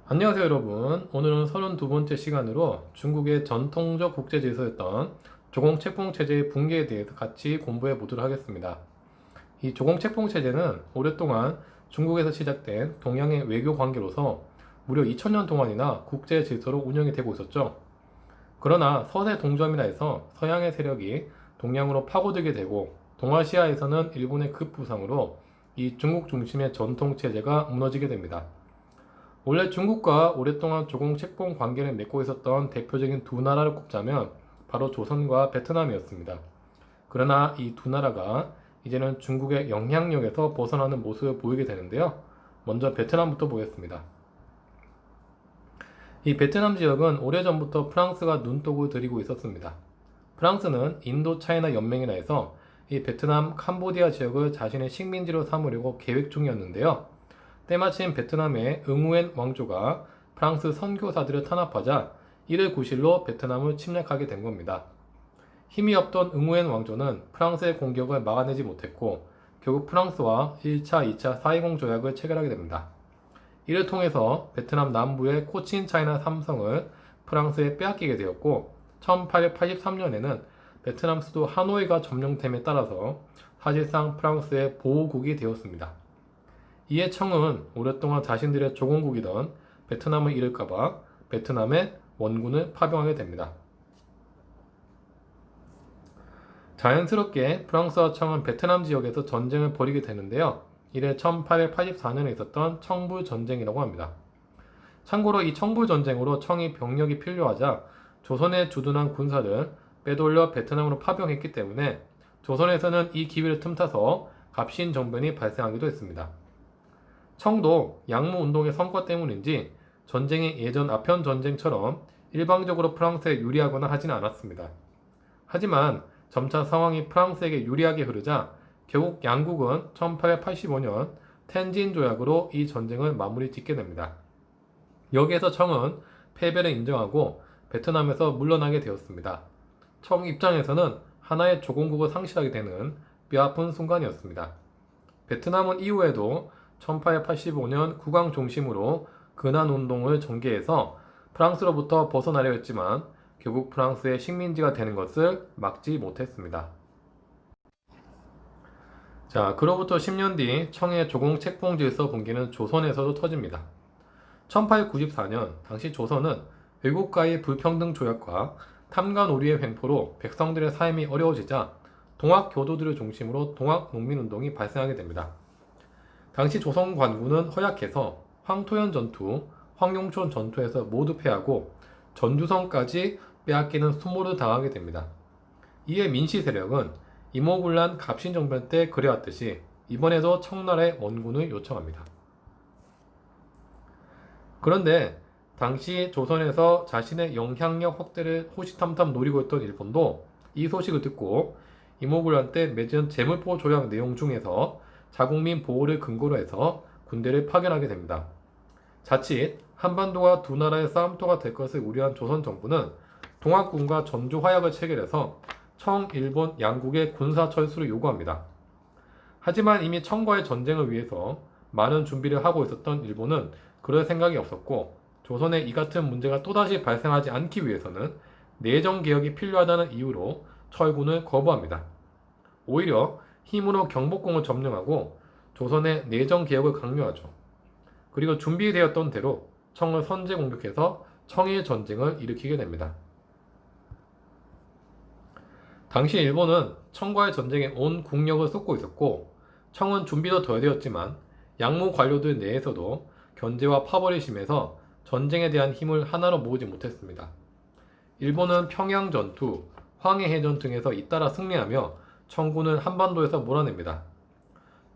안녕하세요 여러분. 오늘은 32번째 시간으로 중국의 전통적 국제질서였던 조공책봉체제의 붕괴에 대해서 같이 공부해 보도록 하겠습니다. 이 조공책봉체제는 오랫동안 중국에서 시작된 동양의 외교 관계로서 무려 2000년 동안이나 국제질서로 운영이 되고 있었죠. 그러나 서대 동점이라 해서 서양의 세력이 동양으로 파고들게 되고 동아시아에서는 일본의 급부상으로 이 중국 중심의 전통체제가 무너지게 됩니다. 원래 중국과 오랫동안 조공책봉 관계를 맺고 있었던 대표적인 두 나라를 꼽자면 바로 조선과 베트남이었습니다. 그러나 이 두 나라가 이제는 중국의 영향력에서 벗어나는 모습을 보이게 되는데요. 먼저 베트남부터 보겠습니다. 이 베트남 지역은 오래전부터 프랑스가 눈독을 들이고 있었습니다. 프랑스는 인도 차이나 연맹이라 해서 이 베트남 캄보디아 지역을 자신의 식민지로 삼으려고 계획 중이었는데요. 때마침 베트남의 응우엔 왕조가 프랑스 선교사들을 탄압하자 이를 구실로 베트남을 침략하게 된 겁니다. 힘이 없던 응우엔 왕조는 프랑스의 공격을 막아내지 못했고 결국 프랑스와 1차, 2차 사이공 조약을 체결하게 됩니다. 이를 통해서 베트남 남부의 코친 차이나 삼성을 프랑스에 빼앗기게 되었고 1883년에는 베트남 수도 하노이가 점령됨에 따라서 사실상 프랑스의 보호국이 되었습니다. 이에 청은 오랫동안 자신들의 조공국이던 베트남을 잃을까봐 베트남에 원군을 파병하게 됩니다. 자연스럽게 프랑스와 청은 베트남 지역에서 전쟁을 벌이게 되는데요. 이래 1884년에 있었던 청불전쟁이라고 합니다. 참고로 이 청불전쟁으로 청이 병력이 필요하자 조선에 주둔한 군사를 빼돌려 베트남으로 파병했기 때문에 조선에서는 이 기회를 틈타서 갑신정변이 발생하기도 했습니다. 청도 양무운동의 성과 때문인지 전쟁이 예전 아편 전쟁처럼 일방적으로 프랑스에 유리하거나 하지는 않았습니다. 하지만 점차 상황이 프랑스에게 유리하게 흐르자 결국 양국은 1885년 텐진 조약으로 이 전쟁을 마무리 짓게 됩니다. 여기에서 청은 패배를 인정하고 베트남에서 물러나게 되었습니다. 청 입장에서는 하나의 조공국을 상실하게 되는 뼈아픈 순간이었습니다. 베트남은 이후에도 1885년 국왕 중심으로 근한운동을 전개해서 프랑스로부터 벗어나려 했지만 결국 프랑스의 식민지가 되는 것을 막지 못했습니다. 자, 그로부터 10년 뒤 청의 조공책봉 질서 붕괴는 조선에서도 터집니다. 1894년 당시 조선은 외국과의 불평등 조약과 탐관오리의 횡포로 백성들의 삶이 어려워지자 동학교도들을 중심으로 동학농민운동이 발생하게 됩니다. 당시 조선 관군은 허약해서 황토현 전투, 황룡촌 전투에서 모두 패하고 전주성까지 빼앗기는 수모를 당하게 됩니다. 이에 민씨 세력은 이모군란 갑신정변 때 그래왔듯이 이번에도 청나라의 원군을 요청합니다. 그런데 당시 조선에서 자신의 영향력 확대를 호시탐탐 노리고 있던 일본도 이 소식을 듣고 이모군란 때 맺은 제물포 조약 내용 중에서 자국민 보호를 근거로 해서 군대를 파견하게 됩니다. 자칫 한반도가 두 나라의 싸움터가 될 것을 우려한 조선 정부는 동학군과 전주 화약을 체결해서 청, 일본 양국의 군사 철수를 요구합니다. 하지만 이미 청과의 전쟁을 위해서 많은 준비를 하고 있었던 일본은 그럴 생각이 없었고 조선에 이 같은 문제가 또다시 발생하지 않기 위해서는 내정 개혁이 필요하다는 이유로 철군을 거부합니다. 오히려 힘으로 경복궁을 점령하고 조선의 내정 개혁을 강요하죠. 그리고 준비되었던 대로 청을 선제 공격해서 청일 전쟁을 일으키게 됩니다. 당시 일본은 청과의 전쟁에 온 국력을 쏟고 있었고 청은 준비도 덜 되었지만 양무 관료들 내에서도 견제와 파벌이 심해서 전쟁에 대한 힘을 하나로 모으지 못했습니다. 일본은 평양 전투, 황해해전 등에서 잇따라 승리하며 청군은 한반도에서 몰아냅니다.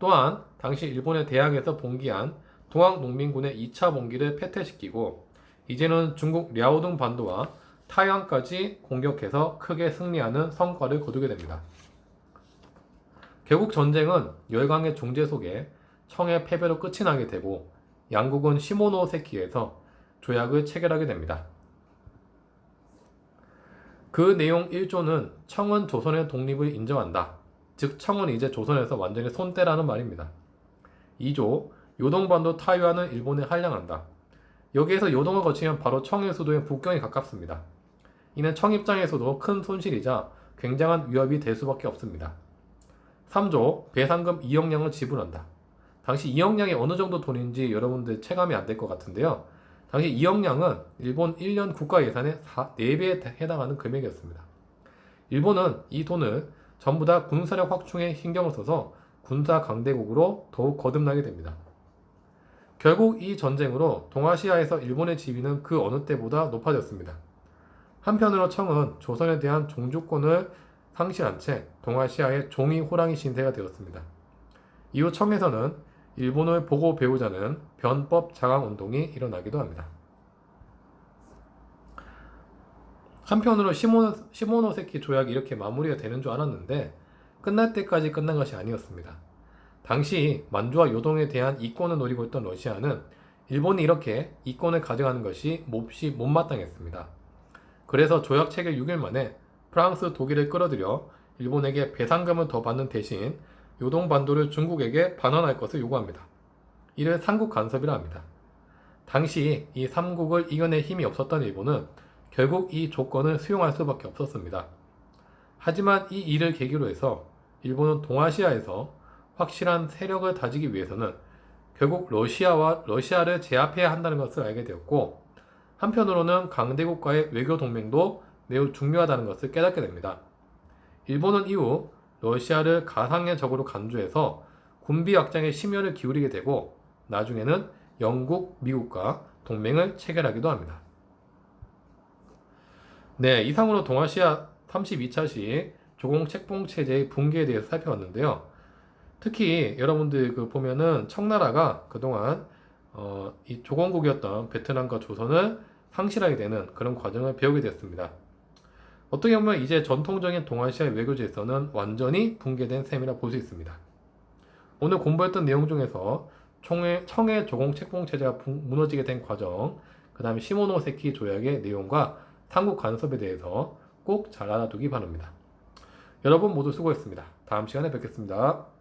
또한 당시 일본의 대항에서 봉기한 동학농민군의 2차 봉기를 패퇴시키고 이제는 중국 랴오둥 반도와 타이완까지 공격해서 크게 승리하는 성과를 거두게 됩니다. 결국 전쟁은 열강의 종제 속에 청의 패배로 끝이 나게 되고 양국은 시모노세키에서 조약을 체결하게 됩니다. 그 내용 1조는 청은 조선의 독립을 인정한다. 즉 청은 이제 조선에서 완전히 손 떼라는 말입니다. 2조 요동반도 타이완은 일본에 할량한다. 여기에서 요동을 거치면 바로 청의 수도인 북경에 가깝습니다. 이는 청 입장에서도 큰 손실이자 굉장한 위협이 될 수밖에 없습니다. 3조 배상금 2억량을 지불한다. 당시 2억량이 어느 정도 돈인지 여러분들 체감이 안 될 것 같은데요. 당시 2억량은 일본 1년 국가 예산의 4배에 해당하는 금액이었습니다. 일본은 이 돈을 전부 다 군사력 확충에 신경을 써서 군사 강대국으로 더욱 거듭나게 됩니다. 결국 이 전쟁으로 동아시아에서 일본의 지위는 그 어느 때보다 높아졌습니다. 한편으로 청은 조선에 대한 종주권을 상실한 채 동아시아의 종이 호랑이 신세가 되었습니다. 이후 청에서는 일본을 보고 배우자는 변법 장악 운동이 일어나기도 합니다. 한편으로 시모노세키 조약이 이렇게 마무리가 되는 줄 알았는데 끝날 때까지 끝난 것이 아니었습니다. 당시 만주와 요동에 대한 이권을 노리고 있던 러시아는 일본이 이렇게 이권을 가져가는 것이 몹시 못마땅했습니다. 그래서 조약 체결 6일 만에 프랑스, 독일을 끌어들여 일본에게 배상금을 더 받는 대신 요동 반도를 중국에게 반환할 것을 요구합니다. 이를 삼국 간섭이라 합니다. 당시 이 삼국을 이겨낼 힘이 없었던 일본은 결국 이 조건을 수용할 수밖에 없었습니다. 하지만 이 일을 계기로 해서 일본은 동아시아에서 확실한 세력을 다지기 위해서는 결국 러시아를 제압해야 한다는 것을 알게 되었고, 한편으로는 강대국과의 외교 동맹도 매우 중요하다는 것을 깨닫게 됩니다. 일본은 이후 러시아를 가상의 적으로 간주해서 군비 확장에 심혈을 기울이게 되고 나중에는 영국, 미국과 동맹을 체결하기도 합니다. 네, 이상으로 동아시아 32차시 조공 책봉 체제의 붕괴에 대해서 살펴봤는데요. 특히 여러분들 보면은 청나라가 그동안 이 조공국이었던 베트남과 조선을 상실하게 되는 그런 과정을 배우게 됐습니다. 어떻게 보면 이제 전통적인 동아시아 외교지에서는 완전히 붕괴된 셈이라 볼 수 있습니다. 오늘 공부했던 내용 중에서 청의 조공 책봉 체제가 무너지게 된 과정, 그 다음에 시모노세키 조약의 내용과 삼국 간섭에 대해서 꼭 잘 알아두기 바랍니다. 여러분 모두 수고했습니다. 다음 시간에 뵙겠습니다.